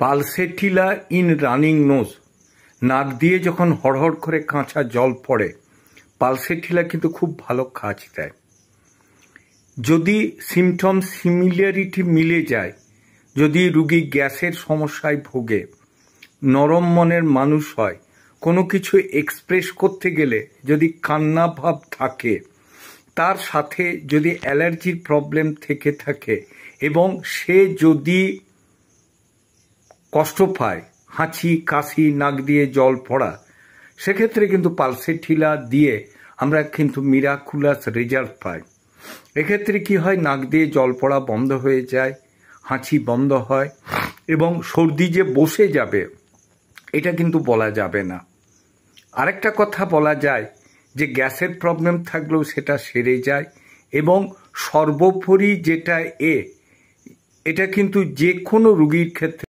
Pulsatilla in running nose, নাক দিয়ে যখন হড়হড় করে কাঁচা জল পড়ে, পালসেটিলা কিন্তু খুব ভালো কাজ দেয়। যদি সিমটম সিমিলারিটি মিলে যায়, যদি রুগী গ্যাসের সমস্যায় ভোগে, নরম মনের মানুষ হয়, কোনো কিছু এক্সপ্রেস করতে গেলে যদি কান্না ভাব থাকে, তার সাথে যদি অ্যালার্জির প্রবলেম থেকে থাকে এবং সে যদি কষ্ট পায়, হাঁচি কাশি নাক দিয়ে জল পড়া, সেক্ষেত্রে কিন্তু পালসেটিলা দিয়ে আমরা কিন্তু মিরাকুলাস রেজাল্ট পাই। এক্ষেত্রে কি হয়, নাক দিয়ে জল পড়া বন্ধ হয়ে যায়, হাঁচি বন্ধ হয় এবং সর্দি যে বসে যাবে এটা কিন্তু বলা যাবে না। আরেকটা কথা বলা যায় যে গ্যাসের প্রবলেম থাকলেও সেটা সেরে যায় এবং সর্বোপরি যেটা এটা কিন্তু যে কোনো রোগীর ক্ষেত্রে